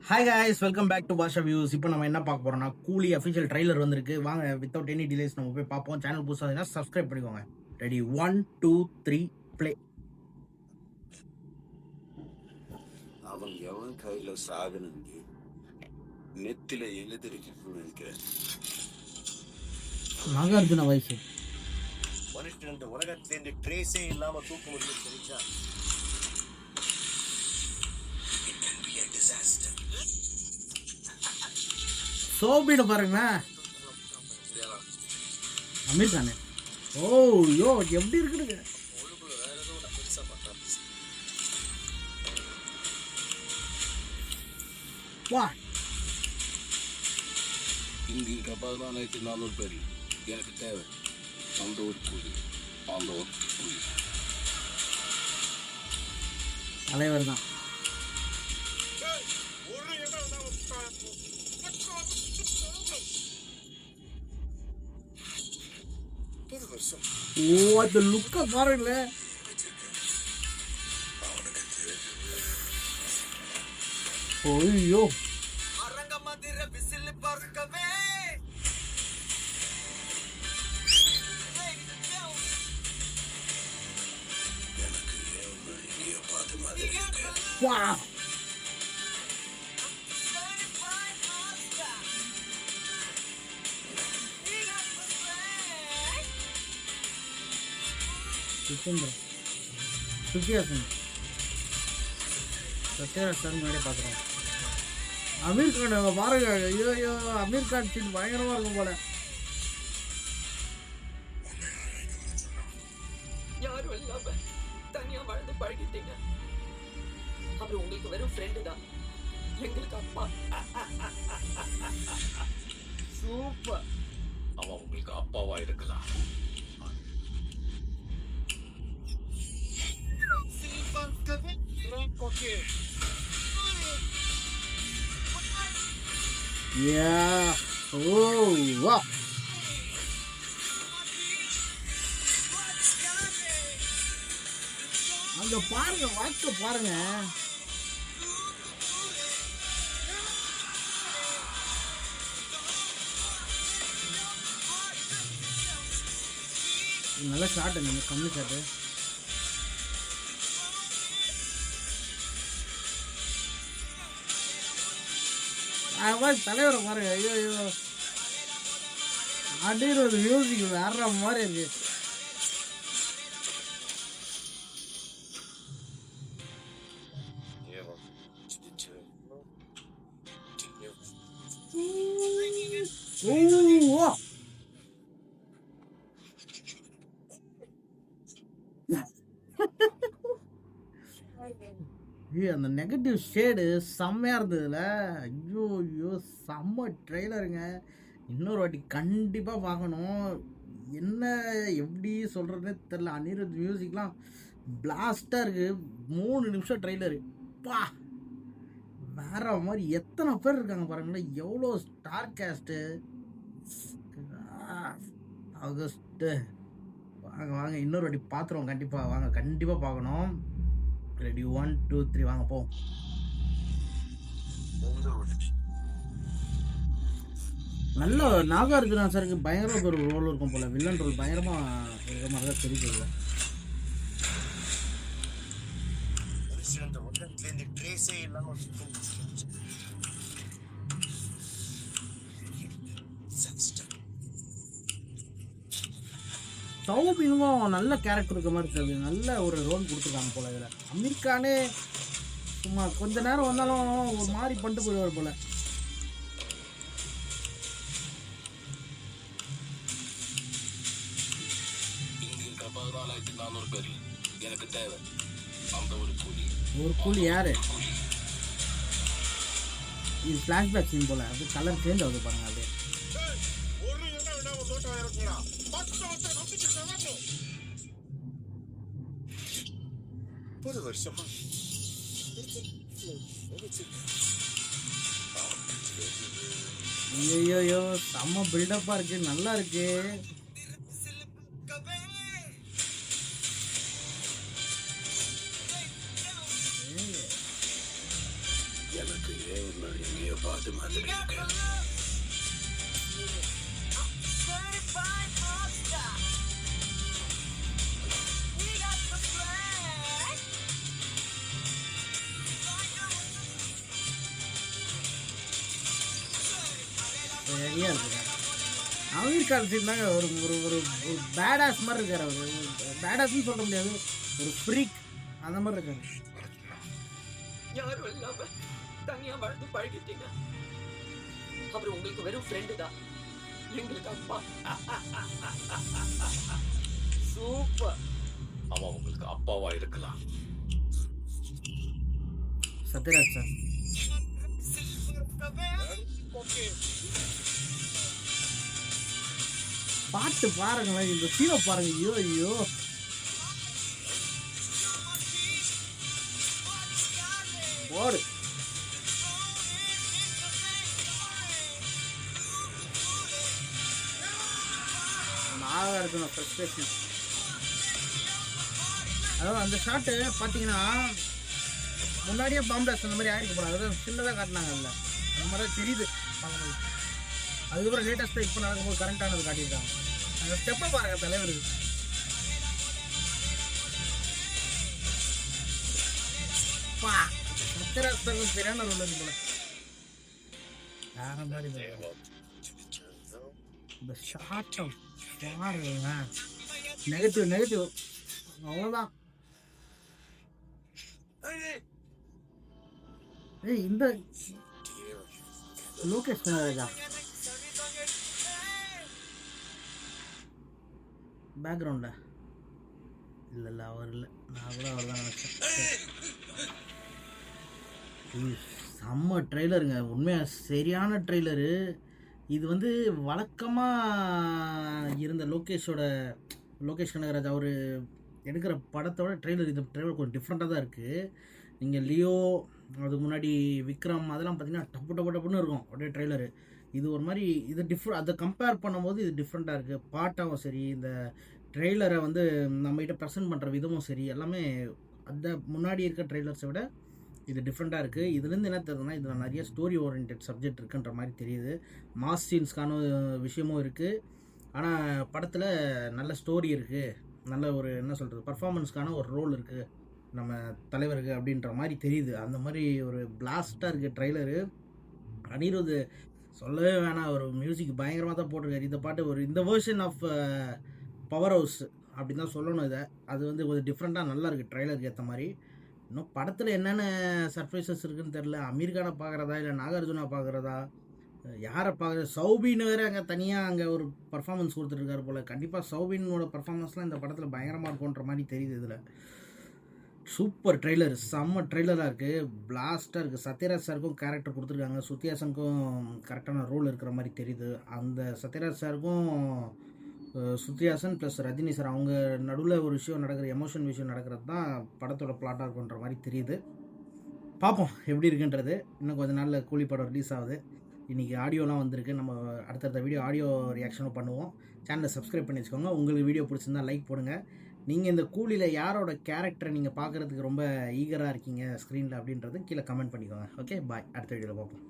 Hi guys, welcome back to Basha views. இப்போ நம்ம என்ன பார்க்க போறோம்னா கூலி அஃபிஷியல் ட்ரைலர் வந்திருக்கு. வாங்க வித்தவுட் எனி டிலேஸ் நம்ம போய் பார்ப்போம். சேனல் புதுசாக இருந்தால் சப்ஸ்கிரைப் பண்ணிக்கோங்க. Ready 1 2 3 play. அவன் எவன் கையில சாகனு நெத்தில எழுதிருக்குன்னு நினைக்கிறேன். நாகார்ஜுன வயசு மனுஷன் இந்த உலகத்திலேருந்து ட்ரேஸே இல்லாம தூக்க முடியும் தெரிஞ்சா சோபிட பாருங்க. அமீர் கானே. ஓ யோ எப்படி இருக்குதுங்க. வா இங்க 14,400 பேர் எனக்கு தேவை. அந்த ஒரு கூலி தலைவர் தான். ஓ அந்த லுக்க பாருங்கள. ஓய்யோ அரங்க மதிர விசில் பறக்கவே வா சத்யராஜ் முன்னாடியே பார்க்குறோம். அமீர் கான் பாருங்க. ஐயோ ஐயோ அமீர் கான் சீன் பயங்கரமா இருக்கும் போல. யாரும் இல்லாம தனியா வாழ்ந்து பழகிட்டீங்க. அப்புறம் உங்களுக்கு வெறும் ஃப்ரெண்டு தான், எங்களுக்கு அப்பா. சூப்பர். அவன் உங்களுக்கு அப்பாவா இருக்கலாம். Yeah. Oh, wow. அங்க பாருங்க, வாக்க பாருங்க. நல்ல ஷாட், கம்மி ஷாட்டு. தலைவரை பாருங்க. ஐயோ ஐயோ அடிக்கிறது மியூசிக் வேற மாதிரி இருக்கு. அந்த நெகட்டிவ் ஷேடு செம்மையாக இருந்ததுல. ஐயோ ஐயோ செம்ம ட்ரெய்லருங்க. இன்னொரு வாட்டி கண்டிப்பாக பார்க்கணும். என்ன எப்படி சொல்கிறதுனே தெரில. அனிருத் மியூசிக்லாம் பிளாஸ்டாக இருக்குது. 3 நிமிஷம் ட்ரெய்லரு பா வேற மாதிரி. எத்தனை பேர் இருக்காங்க பாருங்களேன். எவ்வளோ ஸ்டார் கேஸ்ட்டு. ஆகஸ்ட்டு வாங்க வாங்க இன்னொரு வாட்டி பார்த்துருவோம். கண்டிப்பாக வாங்க, கண்டிப்பாக பார்க்கணும். ரெடி 1 2 3 வாங்க போ. நல்ல நாகார்ஜுனா சாருக்கு பயங்கரமாக ஒரு ரோல் இருக்கும் போல. வில்லன் ரோல் பயங்கரமாக இருக்கிற மாதிரி தான் தெரியுது. மனுஷன் இந்த உலகத்திலேருந்து ட்ரேஸே இல்லாம சௌபினும் நல்ல கேரக்டர் இருக்க மாதிரி தெரியுது. நல்ல ஒரு ரோல் கொடுத்துருக்காங்க போல. இதில் அமீர் கானே சும்மா கொஞ்ச நேரம் வந்தாலும் ஒரு மாதிரி பண்ணிட்டு போயிடுவார் போல. இங்க 14,400 பேர் எனக்கு தேவை. அந்த ஒரு கூலி யாரு? இது ஃபிளாஷ்பேக் சீன் போல. அது கலர் சேஞ்ச் ஆகுது பாருங்க. அப்படியே ஒரு வருஷமா ஐயோ செம்ம பில்டப்பா இருக்கு. நல்லா இருக்கு. எனக்கு உன்னை எங்கேயோ பார்த்த மாதிரி இருக்கு. சரியா இருக்குங்க. அமீர் கான் சீன் தாங்க ஒரு ஒரு ஒரு ஒரு பேடாஸ் மாதிரி இருக்கார். அவர் பேடாஸ்ன்னு சொல்ல முடியாது, ஒரு ஃப்ரீக் அந்த மாதிரி இருக்காங்க. யாரும் இல்லாம தனியா வாழ்ந்து பழகிட்டீங்க. அவர் உங்களுக்கு வெறும் ஃப்ரெண்டு தான், எங்களுக்கு அப்பா. சூப்பர். அவன் உங்களுக்கு அப்பாவா இருக்கலாம். சத்யராஜ் சார் பாட்டு பாருங்களேன், இந்த சீனை பாருங்க. ஐயோ ஐயோ, ஓடு. நாகார்ஜுன ஃப்ரஸ்ட்ரேஷன். அதாவது அந்த ஷாட்டு பார்த்தீங்கன்னா முன்னாடியே பாம்டாஸ் அந்த மாதிரி ஆகிருக்க போனாங்க. அதாவது சின்னதாக காட்டினாங்கல்ல, அந்த மாதிரி தான் தெரியுது பார்க்கும்போது. அதுக்கப்புறம் லேட்டஸ்ட்டாக இப்போ நடக்கும்போது கரண்ட்டானது காட்டியிருக்காங்க. அந்த ஸ்டெப்பை பாருங்க தலைவருக்கு. பா சத்யராஜ் சரியான ரோல் இருக்கு போல. வேற மாதிரி இந்த ஷார்ட்டை பாருங்க. நெகட்டிவ் நெகட்டிவ் அவ்வளோதான். ஏய் இந்த லோகேஷ் கனகராஜா பேக்ரவுண்டா? இல்லை இல்லை, அவர் இல்லை, நான் கூட அவர் தான் நினச்சேன். செம்ம ட்ரெய்லருங்க, உண்மையாக சரியான ட்ரெய்லரு. இது வந்து வழக்கமாக இருந்த லோகேஷ் கனகராஜ் அவர் எடுக்கிற படத்தோட ட்ரெய்லர், இந்த ட்ரெய்லர் கொஞ்சம் டிஃப்ரெண்ட்டாக தான் இருக்குது. நீங்கள் லியோ, அதுக்கு முன்னாடி விக்ரம், அதெல்லாம் பார்த்தீங்கன்னா டப்புன்னு இருக்கும் அப்படியே ட்ரெய்லரு. இது ஒரு மாதிரி இது அதை கம்பேர் பண்ணும்போது இது டிஃப்ரெண்ட்டாக இருக்குது. பாட்டாகவும் சரி, இந்த ட்ரெய்லரை வந்து நம்மகிட்ட ப்ரெசென்ட் பண்ணுற விதமும் சரி, எல்லாமே அந்த முன்னாடி இருக்க ட்ரெய்லர்ஸை விட இது டிஃப்ரெண்ட்டாக இருக்குது. இதுலேருந்து என்ன தெரியுதுன்னா, இதில் நிறைய ஸ்டோரி ஓரியன்ட் சப்ஜெக்ட் இருக்குன்ற மாதிரி தெரியுது. மாஸ் சீன்ஸ்க்கான விஷயமும் இருக்குது, ஆனால் படத்தில் நல்ல ஸ்டோரி இருக்குது, நல்ல ஒரு என்ன சொல்கிறது பர்ஃபார்மன்ஸ்க்கான ஒரு ரோல் இருக்குது நம்ம தலைவருக்கு அப்படின்ற மாதிரி தெரியுது. அந்த மாதிரி ஒரு பிளாஸ்டாக இருக்குது ட்ரெய்லரு. அனிருத் சொல்லவே வேணாம், ஒரு மியூசிக் பயங்கரமாக தான் போட்டிருக்காரு. இந்த பாட்டு ஒரு இந்த வேர்ஷன் ஆஃப் பவர் ஹவுஸ் அப்படின்னு தான் சொல்லணும். இதை அது வந்து கொஞ்சம் டிஃப்ரெண்ட்டாக நல்லா இருக்குது ட்ரெய்லருக்கு ஏற்ற மாதிரி. இன்னும் படத்தில் என்னென்ன சர்ப்ரைசஸ் இருக்குதுன்னு தெரில. அமீர் கானை பார்க்குறதா இல்லை நாகார்ஜுனா பார்க்குறதா, யாரை பார்க்குறது? சௌபின்னு வேறு அங்கே தனியாக அங்கே ஒரு பர்ஃபார்மன்ஸ் கொடுத்துட்ருக்காரு போல். கண்டிப்பாக சௌபினோட பர்ஃபார்மன்ஸ்லாம் இந்த படத்தில் பயங்கரமாக இருக்குன்ற மாதிரி தெரியுது. இதில் சூப்பர் ட்ரெய்லர், செம்ம ட்ரெய்லராக இருக்குது, பிளாஸ்ட்டாக இருக்குது. சத்யராஜ் சாருக்கும் கேரக்டர் கொடுத்துருக்காங்க, சுத்தியாசனுக்கும் கரெக்டான ரோல் இருக்கிற மாதிரி தெரியுது. அந்த சத்யராஜ் சாருக்கும் சுத்தியாசன் ப்ளஸ் ரஜினி சார் அவங்க நடுவில் ஒரு விஷயம் நடக்கிற, எமோஷன் விஷயம் நடக்கிறது தான் படத்தோட பிளாட்டாக இருக்குன்ற மாதிரி தெரியுது. பார்ப்போம் எப்படி இருக்குன்றது. இன்னும் கொஞ்சம் நாளில் கூலி படம் ரிலீஸ் ஆகுது. இன்றைக்கி ஆடியோலாம் வந்திருக்கு. நம்ம அடுத்தடுத்த வீடியோ ஆடியோ ரியாக்ஷனும் பண்ணுவோம். சேனலை சப்ஸ்கிரைப் பண்ணி வச்சுக்கோங்க. உங்களுக்கு வீடியோ பிடிச்சிருந்தா லைக் போடுங்க. நீங்கள் இந்த கூலியில் யாரோட கேரக்டரை நீங்கள் பார்க்குறதுக்கு ரொம்ப ஈகராக இருக்கீங்க ஸ்க்ரீனில் அப்படின்றது கீழே கமெண்ட் பண்ணிக்கோங்க. ஓகே, பாய். அடுத்த வீடியோவில் பார்ப்போம்.